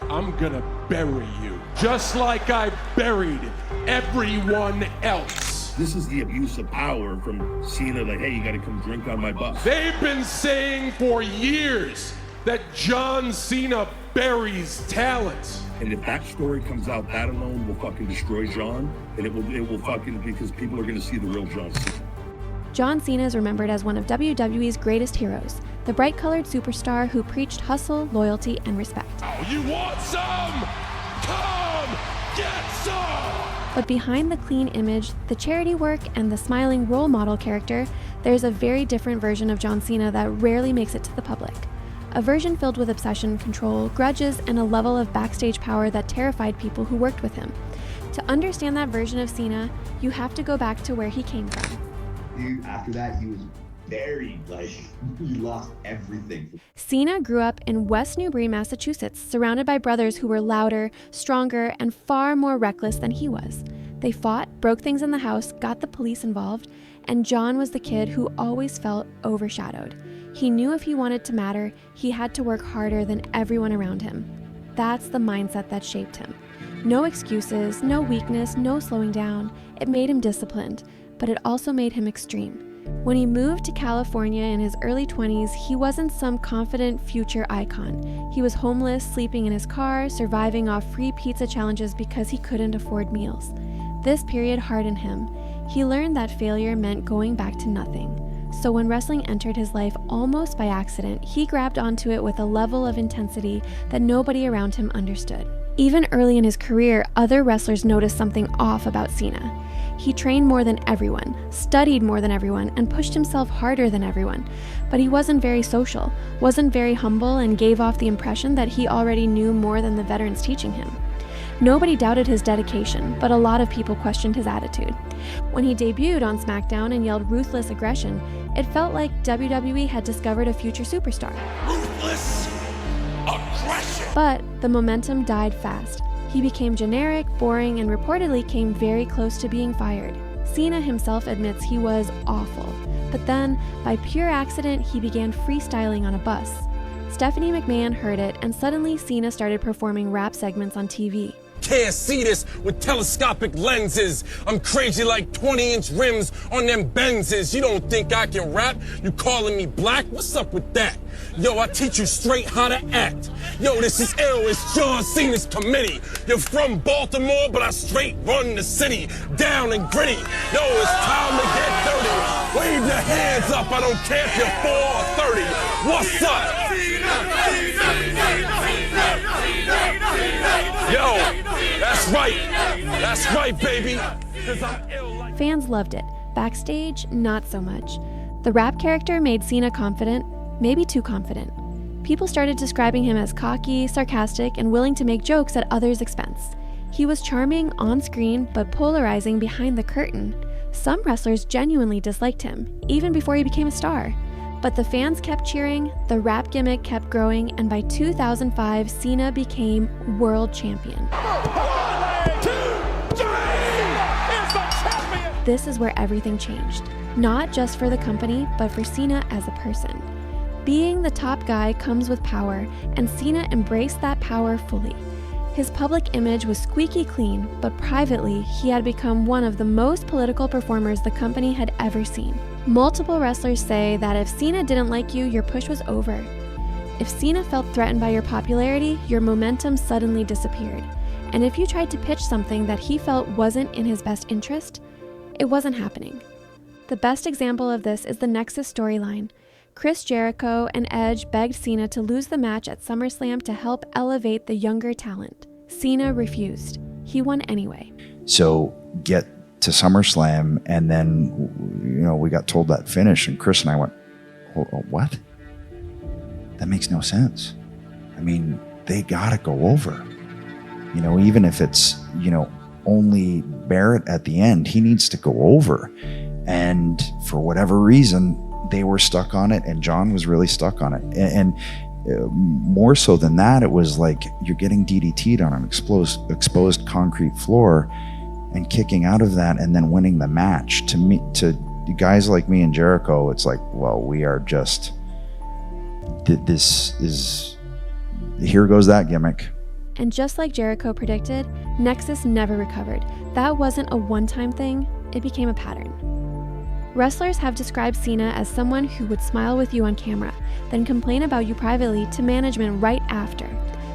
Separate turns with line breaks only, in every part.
I'm gonna bury you, just like I buried everyone else.
This is the abuse of power from Cena, like, hey, you gotta come drink on my bus.
They've been saying for years that John Cena buries talent.
And if that story comes out, that alone will fucking destroy John, and it will fucking, because people are gonna see the real John Cena.
John Cena is remembered as one of WWE's greatest heroes, the bright-colored superstar who preached hustle, loyalty, and respect.
Oh, you want some? Come get some!
But behind the clean image, the charity work, and the smiling role model character, there's a very different version of John Cena that rarely makes it to the public. A version filled with obsession, control, grudges, and a level of backstage power that terrified people who worked with him. To understand that version of Cena, you have to go back to where he came from.
After that, he was buried, like, he lost everything.
Cena grew up in West Newbury, Massachusetts, surrounded by brothers who were louder, stronger, and far more reckless than he was. They fought, broke things in the house, got the police involved, and John was the kid who always felt overshadowed. He knew if he wanted to matter, he had to work harder than everyone around him. That's the mindset that shaped him. No excuses, no weakness, no slowing down. It made him disciplined, but it also made him extreme. When he moved to California in his early 20s, he wasn't some confident future icon. He was homeless, sleeping in his car, surviving off free pizza challenges because he couldn't afford meals. This period hardened him. He learned that failure meant going back to nothing. So when wrestling entered his life almost by accident, he grabbed onto it with a level of intensity that nobody around him understood. Even early in his career, other wrestlers noticed something off about Cena. He trained more than everyone, studied more than everyone, and pushed himself harder than everyone. But he wasn't very social, wasn't very humble, and gave off the impression that he already knew more than the veterans teaching him. Nobody doubted his dedication, but a lot of people questioned his attitude. When he debuted on SmackDown and yelled ruthless aggression, it felt like WWE had discovered a future superstar.
Ruthless aggression!
But the momentum died fast. He became generic, boring, and reportedly came very close to being fired. Cena himself admits he was awful, but then, by pure accident, he began freestyling on a bus. Stephanie McMahon heard it, and suddenly Cena started performing rap segments on TV.
Can't see this with telescopic lenses. I'm crazy like 20-inch rims on them Benzes. You don't think I can rap? You calling me black? What's up with that? Yo, I teach you straight how to act. Yo, this is ill. It's John Cena's committee. You're from Baltimore, but I straight run the city. Down and gritty. Yo, it's time to get dirty. Wave your hands up. I don't care if you're 4 or 30. What's up? Yo, that's right. That's right, baby. 'Cause I'm ill like...
Fans loved it. Backstage, not so much. The rap character made Cena confident, maybe too confident. People started describing him as cocky, sarcastic, and willing to make jokes at others' expense. He was charming on screen, but polarizing behind the curtain. Some wrestlers genuinely disliked him, even before he became a star. But the fans kept cheering, the rap gimmick kept growing, and by 2005, Cena became world champion.
1, 2, 3! Here's the champion!
This is where everything changed. Not just for the company, but for Cena as a person. Being the top guy comes with power, and Cena embraced that power fully. His public image was squeaky clean, but privately, he had become one of the most political performers the company had ever seen. Multiple wrestlers say that if Cena didn't like you, your push was over. If Cena felt threatened by your popularity, your momentum suddenly disappeared. And if you tried to pitch something that he felt wasn't in his best interest, it wasn't happening. The best example of this is the Nexus storyline. Chris Jericho and Edge begged Cena to lose the match at SummerSlam to help elevate the younger talent. Cena refused. He won anyway.
So get to SummerSlam, and then, we got told that finish, and Chris and I went, what? That makes no sense. I mean, they gotta go over. Even if it's, only Barrett at the end, he needs to go over. And for whatever reason, they were stuck on it, and John was really stuck on it. And more so than that, it was like you're getting DDT'd on an exposed concrete floor and kicking out of that and then winning the match. To guys like me and Jericho, it's like, well, we are just, here goes that gimmick.
And just like Jericho predicted, Nexus never recovered. That wasn't a one-time thing, it became a pattern. Wrestlers have described Cena as someone who would smile with you on camera, then complain about you privately to management right after.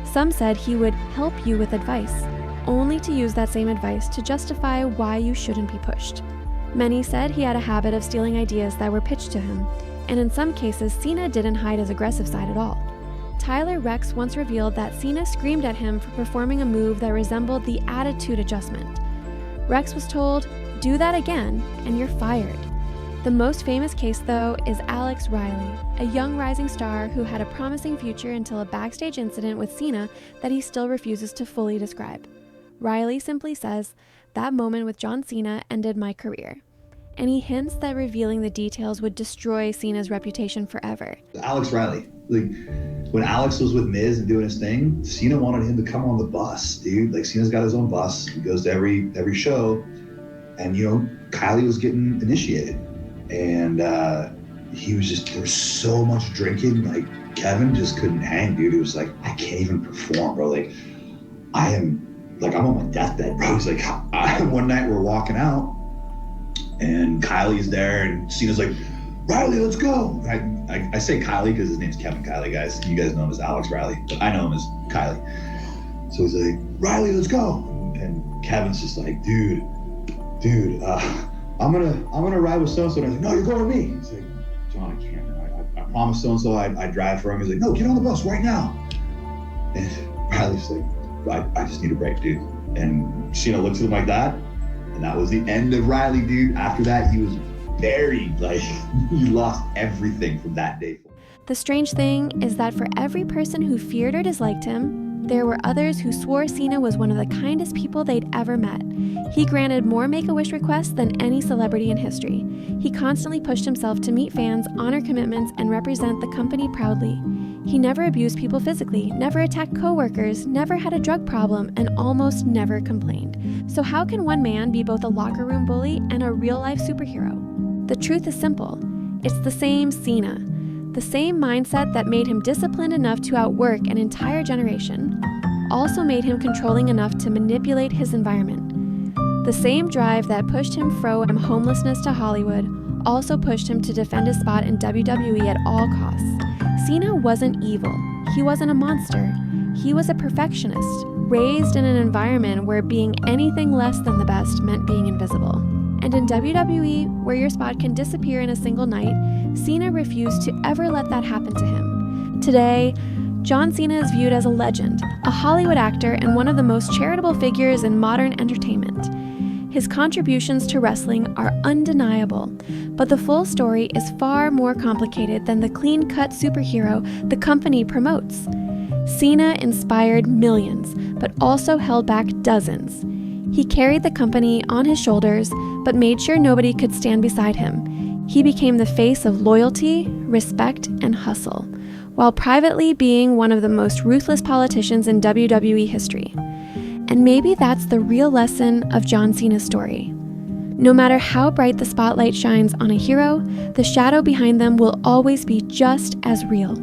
Some said he would help you with advice, only to use that same advice to justify why you shouldn't be pushed. Many said he had a habit of stealing ideas that were pitched to him, and in some cases, Cena didn't hide his aggressive side at all. Tyler Rex once revealed that Cena screamed at him for performing a move that resembled the attitude adjustment. Rex was told, "Do that again, and you're fired." The most famous case, though, is Alex Riley, a young rising star who had a promising future until a backstage incident with Cena that he still refuses to fully describe. Riley simply says, "That moment with John Cena ended my career." And he hints that revealing the details would destroy Cena's reputation forever.
Alex Riley, like when Alex was with Miz and doing his thing, Cena wanted him to come on the bus, dude. Like Cena's got his own bus. He goes to every show, and Kylie was getting initiated, and he was just, there was so much drinking. Like Kevin just couldn't hang, dude. It was like, I can't even perform, bro. Like I'm on my deathbed, bro. He's like, one night we're walking out, and Kylie's there, and Cena's like, "Riley, let's go." I say Kylie because his name's Kevin Kylie, guys. You guys know him as Alex Riley, but I know him as Kylie. So he's like, "Riley, let's go." And Kevin's just like, dude, I'm gonna ride with so-and-so. And I was like, "No, you're going with me." He's like, "John, I can't. I promised so-and-so I'd drive for him." He's like, "No, get on the bus right now." And Riley's like, I just need a break, dude. And Cena looks at him like that. And that was the end of Riley, dude. After that, he was buried. Like, he lost everything from that day forward.
The strange thing is that for every person who feared or disliked him, there were others who swore Cena was one of the kindest people they'd ever met. He granted more Make-A-Wish requests than any celebrity in history. He constantly pushed himself to meet fans, honor commitments, and represent the company proudly. He never abused people physically, never attacked coworkers, never had a drug problem, and almost never complained. So how can one man be both a locker room bully and a real-life superhero? The truth is simple. It's the same Cena. The same mindset that made him disciplined enough to outwork an entire generation also made him controlling enough to manipulate his environment. The same drive that pushed him from homelessness to Hollywood also pushed him to defend his spot in WWE at all costs. Cena wasn't evil. He wasn't a monster. He was a perfectionist, raised in an environment where being anything less than the best meant being invisible. And in WWE, where your spot can disappear in a single night, Cena refused to ever let that happen to him. Today, John Cena is viewed as a legend, a Hollywood actor, and one of the most charitable figures in modern entertainment. His contributions to wrestling are undeniable, but the full story is far more complicated than the clean-cut superhero the company promotes. Cena inspired millions, but also held back dozens. He carried the company on his shoulders, but made sure nobody could stand beside him. He became the face of loyalty, respect, and hustle, while privately being one of the most ruthless politicians in WWE history. And maybe that's the real lesson of John Cena's story. No matter how bright the spotlight shines on a hero, the shadow behind them will always be just as real.